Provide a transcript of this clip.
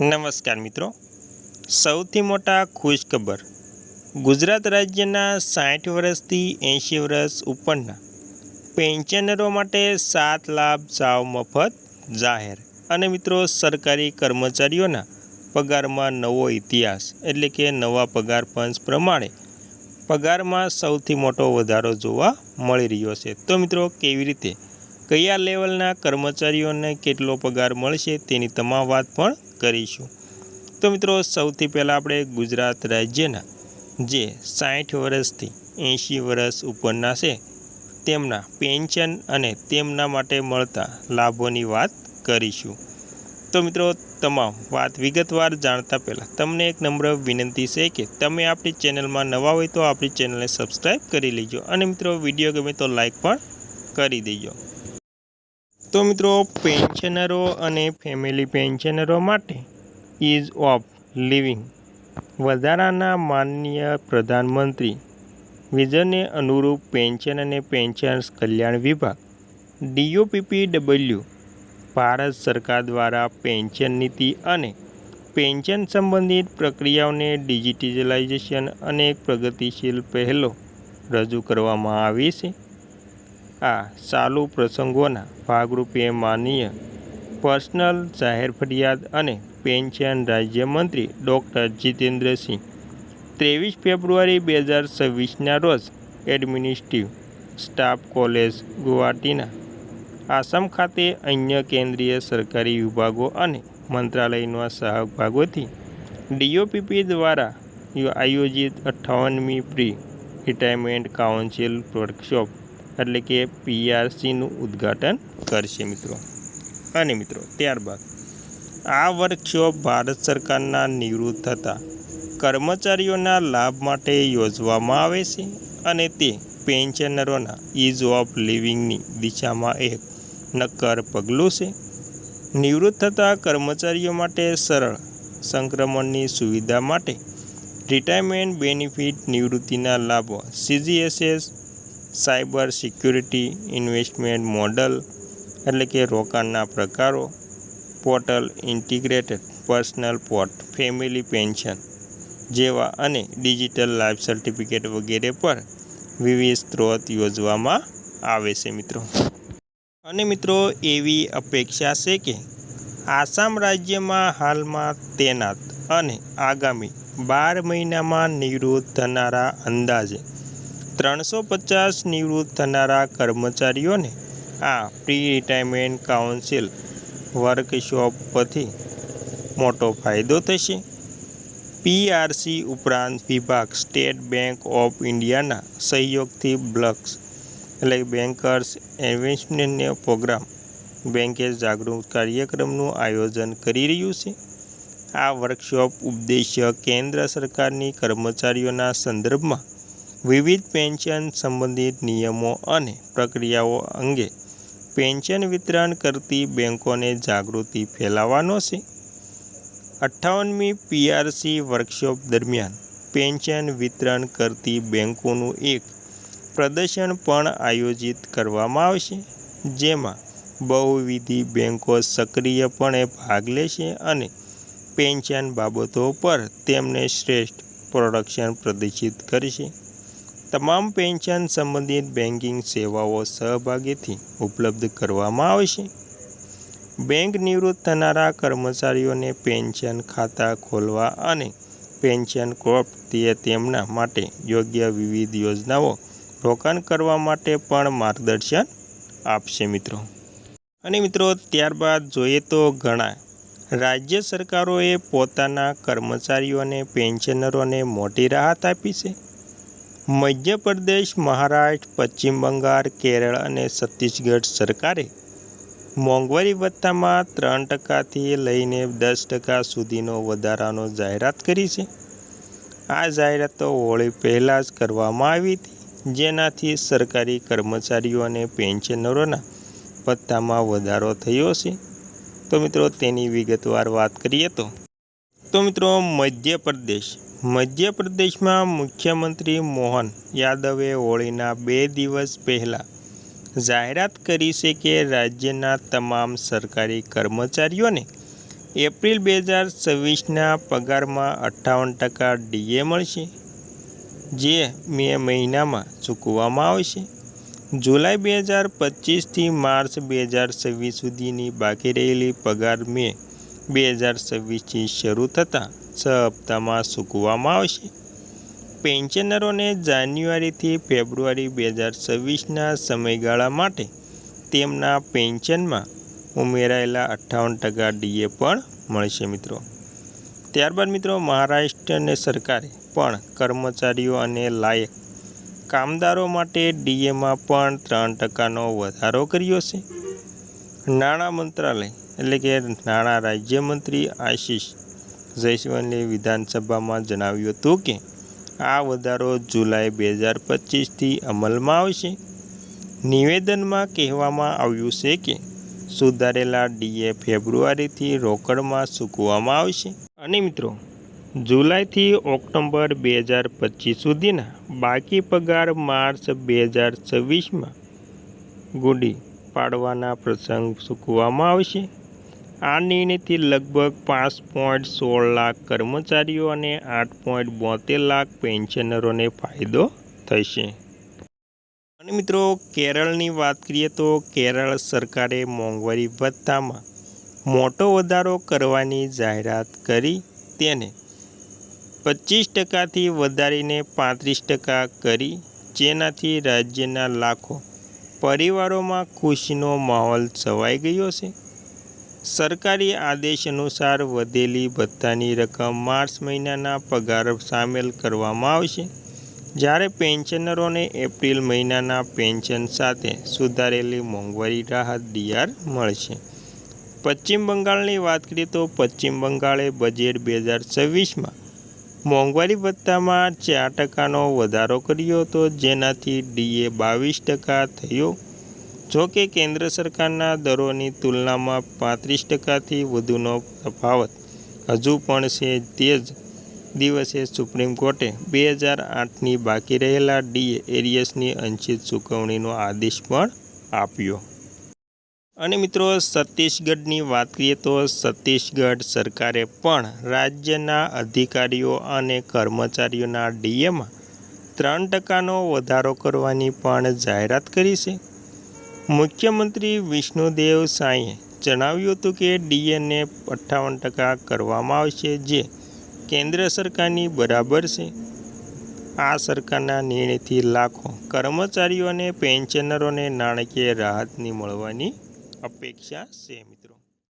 નમસ્કાર મિત્રો, સૌથી મોટા ખુશખબર ગુજરાત રાજ્યના 60 વર્ષથી 80 વર્ષ ઉપરના પેન્શનરો માટે 7 લાભ સાવ મફત જાહેર. અને મિત્રો, સરકારી કર્મચારીઓના પગારમાં નવો ઇતિહાસ એટલે કે નવા પગાર પંચ પ્રમાણે પગારમાં સૌથી મોટો વધારો જોવા મળી રહ્યો છે. તો મિત્રો, કેવી રીતે, કયા લેવલના કર્મચારીઓને કેટલો પગાર મળશે તેની તમામ વાત પણ કરીશું. તો મિત્રો, સૌથી પહેલાં આપણે ગુજરાત રાજ્યના જે 60 વર્ષથી 80 વર્ષ ઉપરના છે તેમના પેન્શન અને તેમના માટે મળતા લાભોની વાત કરીશું. તો મિત્રો, તમામ વાત વિગતવાર જાણતા પહેલાં તમને એક નમ્ર વિનંતી છે કે તમે આપણી ચેનલમાં નવા હોય તો આપણી ચેનલને સબસ્ક્રાઈબ કરી લેજો અને મિત્રો, વિડીયો ગમે તો લાઈક પણ કરી દેજો. તો મિત્રો, પેન્શનરો અને ફેમિલી પેન્શનરો માટે ઇઝ ઓફ લિવિંગ વધારાના માનનીય પ્રધાનમંત્રી વિઝનને અનુરૂપ પેન્શન અને પેન્શનર્સ કલ્યાણ વિભાગ DOPPW ભારત સરકાર દ્વારા પેન્શન નીતિ અને પેન્શન સંબંધિત પ્રક્રિયાઓને ડિજિટલાઇઝેશન અને એક પ્રગતિશીલ પહેલો રજૂ કરવામાં આવી છે. આ ચાલુ પ્રસંગોના ભાગરૂપે માનનીય પર્સનલ જાહેર ફરિયાદ અને પેન્શન રાજ્યમંત્રી ડૉક્ટર જીતેન્દ્રસિંહ 23 ફેબ્રુઆરી 2026ના રોજ એડમિનિસ્ટ્રેટિવ સ્ટાફ કોલેજ ગુવાહાટીના આસામ ખાતે અન્ય કેન્દ્રીય સરકારી વિભાગો અને મંત્રાલયના સહભાગોથી DOPP દ્વારા આયોજિત 58મી પ્રી રિટાયરમેન્ટ કાઉન્સિલ વર્કશોપ એટલે કે PRCનું ઉદ્ઘાટન કરશે મિત્રો. અને મિત્રો, ત્યારબાદ આ વર્કશોપ ભારત સરકારના નિવૃત્ત થતા કર્મચારીઓના લાભ માટે યોજવામાં આવે છે અને તે પેન્શનરોના ઇઝ ઓફ લિવિંગની દિશામાં એક નક્કર પગલું છે. નિવૃત્ત થતા કર્મચારીઓ માટે સરળ સંક્રમણની સુવિધા માટે રિટાયરમેન્ટ બેનિફિટ નિવૃત્તિના લાભો CGSS cyber security investment model એટલે કે રોકાણના પ્રકારો portal integrated personal port family pension જેવા અને ડિજિટલ લાઈફ સર્ટિફિકેટ વગેરે પર વિવિધ સ્ત્રોત યોજવામાં આવે છે મિત્રો. અને મિત્રો, એવી અપેક્ષા છે કે આસામ રાજ્યમાં હાલમાં તૈનાત અને આગામી 12 મહિનામાં નિવૃત્ત થનારા અંદાજે 350 નિવૃત્ત થનારા કર્મચારીઓને આ પ્રી રિટાયરમેન્ટ કાઉન્સિલ વર્કશોપ પરથી મોટો ફાયદો થશે. PRC ઉપરાંત વિભાગ સ્ટેટ બેંક ઓફ ઇન્ડિયાના સહયોગથી બ્લક્સ એટલે બેન્કર્સ ઇન્વેસ્ટમેન્ટ પ્રોગ્રામ બેન્કેજ જાગૃત કાર્યક્રમનું આયોજન કરી રહ્યું છે. આ વર્કશોપ ઉદ્દેશ્ય કેન્દ્ર સરકારની કર્મચારીઓના સંદર્ભમાં વિવિધ પેન્શન સંબંધિત નિયમો અને પ્રક્રિયાઓ અંગે પેન્શન વિતરણ કરતી બેંકોને જાગૃતિ ફેલાવવાનો છે. 58મી PRC વર્કશોપ દરમિયાન પેન્શન વિતરણ કરતી બેંકોનું એક પ્રદર્શન પણ આયોજિત કરવામાં આવશે, જેમાં બહુવિધ બેંકો સક્રિયપણે ભાગ લેશે અને પેન્શન બાબતો પર તેમને શ્રેષ્ઠ પ્રોડક્શન પ્રદર્શિત કરશે. તમામ પેન્શન સંબંધિત બેન્કિંગ સેવાઓ સહભાગીથી ઉપલબ્ધ કરવામાં આવશે. બેંક નિવૃત્ત થનારા કર્મચારીઓને પેન્શન ખાતા ખોલવા અને પેન્શન પ્રાપ્તિએ તેમના માટે યોગ્ય વિવિધ યોજનાઓ રોકાણ કરવા માટે પણ માર્ગદર્શન આપશે મિત્રો. અને મિત્રો, ત્યારબાદ જોઈએ તો ઘણા રાજ્ય સરકારોએ પોતાના કર્મચારીઓને પેન્શનરોને મોટી રાહત આપી છે. મધ્યપ્રદેશ, મહારાષ્ટ્ર, પશ્ચિમ બંગાળ, કેરળ અને છત્તીસગઢ સરકારે મોંઘવારી ભથ્થામાં 3% લઈને 10% સુધીનો વધારાનો જાહેરાત કરી છે. આ જાહેરાતો હોળી પહેલાં જ કરવામાં આવી હતી, જેનાથી સરકારી કર્મચારીઓ અને પેન્શનરોના ભથ્થામાં વધારો થયો છે. તો મિત્રો, તેની વિગતવાર વાત કરીએ તો મિત્રો, મધ્યપ્રદેશમાં મુખ્યમંત્રી મોહન યાદવે હોળીના 2 દિવસ પહેલાં જાહેરાત કરી છે કે રાજ્યના તમામ સરકારી કર્મચારીઓને એપ્રિલ 2026ના પગારમાં 58% ડીએ મળશે, જે મે મહિનામાં ચૂકવવામાં આવશે. જુલાઈ 2025થી માર્ચ 2026 સુધીની બાકી રહેલી પગાર મે 2026થી શરૂ થતાં 6 હપ્તામાં ચૂકવવામાં આવશે. પેન્શનરોને જાન્યુઆરીથી ફેબ્રુઆરી 2026ના સમયગાળા માટે તેમના પેન્શનમાં ઉમેરાયેલા 58% ડીએ પણ મળશે મિત્રો. ત્યારબાદ મિત્રો મહારાષ્ટ્ર સરકારે પણ કર્મચારીઓ અને લાયક કામદારો માટે ડીએમાં પણ 3%નો વધારો કર્યો છે. નાણાં મંત્રાલય એટલે કે નાણાં રાજ્યમંત્રી આશિષ જયસ્વાલે વિધાનસભામાં જણાવ્યું હતું કે આ વધારો જુલાઈ 2025થી અમલમાં આવશે. નિવેદનમાં કહેવામાં આવ્યું છે કે સુધારેલા ડીએ ફેબ્રુઆરીથી રોકડમાં ચૂકવવામાં આવશે અને મિત્રો જુલાઈથી ઓક્ટોબર 2025 સુધીના બાકી પગાર માર્ચ 2026માં ગુડી પાડવાના પ્રસંગ ચૂકવવામાં આવશે. આ નિર્ણયથી લગભગ 5.16 લાખ કર્મચારીઓ અને 8.72 લાખ પેન્શનરોને ફાયદો થશે. અને મિત્રો કેરળની વાત કરીએ તો કેરળ સરકારે મોંઘવારી ભથ્થામાં મોટો વધારો કરવાની જાહેરાત કરી તેને 25%થી વધારીને 35% કરી, જેનાથી રાજ્યના લાખો પરિવારોમાં ખુશીનો માહોલ છવાઈ ગયો છે. સરકારી આદેશ અનુસાર વધેલી ભથ્થાની રકમ માર્ચ મહિનાના પગાર સામેલ કરવામાં આવશે, જ્યારે પેન્શનરોને એપ્રિલ મહિનાના પેન્શન સાથે સુધારેલી મોંઘવારી રાહત ડીઆર મળશે. પશ્ચિમ બંગાળની વાત કરીએ તો પશ્ચિમ બંગાળે બજેટ 2026માં મોંઘવારી ભથ્થામાં 4%નો વધારો કર્યો હતો, જેનાથી ડીએ 22% થયો. જોકે કેન્દ્ર સરકારના દરોની તુલનામાં 35%થી વધુનો તફાવત હજુ પણ છે. તે જ દિવસે સુપ્રીમ કોર્ટે 2008ની બાકી રહેલા ડીએ એરિયર્સની અંશિત ચૂકવણીનો આદેશ પણ આપ્યો. અને મિત્રો છત્તીસગઢની વાત કરીએ તો છત્તીસગઢ સરકારે પણ રાજ્યના અધિકારીઓ અને કર્મચારીઓના ડીએમાં 3%નો વધારો કરવાની પણ જાહેરાત કરી છે. મુખ્યમંત્રી વિષ્ણુદેવ સાંઈએ જણાવ્યું હતું કે ડીએને 58% કરવામાં આવશે, જે કેન્દ્ર સરકારની બરાબર છે. આ સરકારના નિર્ણયથી લાખો કર્મચારીઓ અને પેન્શનરોને નાણાકીય રાહતની મળવાની અપેક્ષા છે.